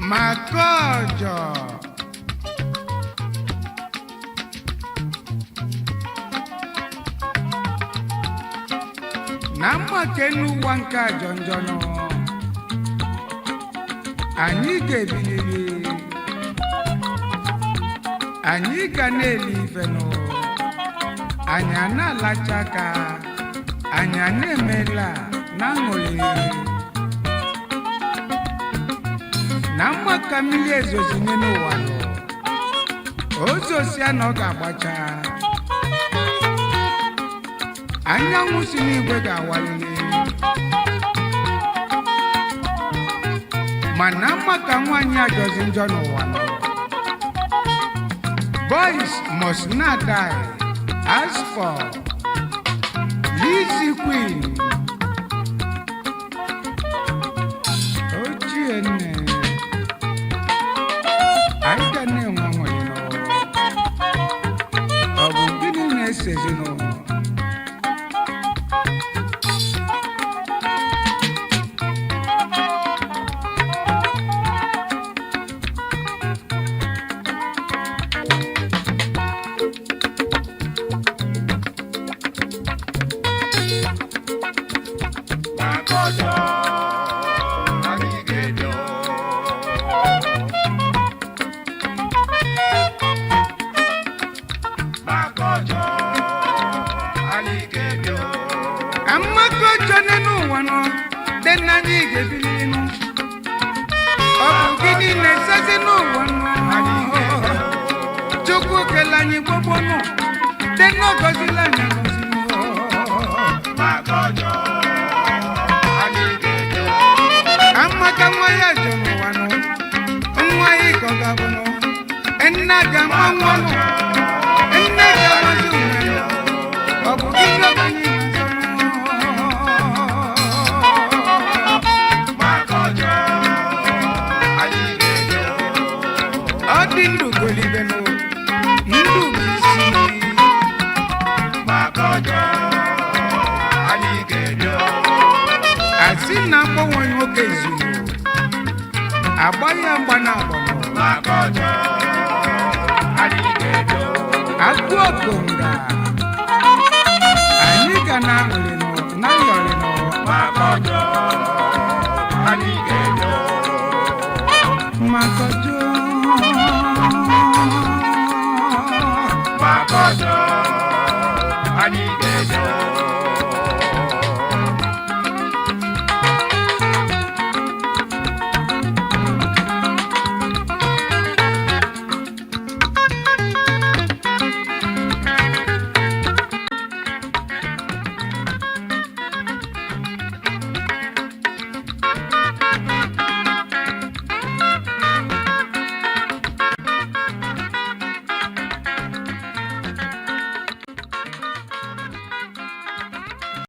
Makojo na mmakenu wanka jonjono anyị ga-ebiliri anyị ga na-eli ifenu anyị na-alacha aka anyị na-emela na ṅụrị na mmaka mmiri ezozinye n'ụwa ozosia na ọ ga-agbacha anyanwụ si n'igwe ga-awalili mana mmaka nwaanyị ajọzi njọ n'ụwa boys must not die as for Lizzy Queen ochie nne anyị ga na-enwe nwere ọ bụ gịnị na-esezi n'ụwa agba ya mgba na agba Makojo, Aligedo, Akuokonga, Anika Nangolino, Nangolino, Makojo, Aligedo, Makojo, Makojo.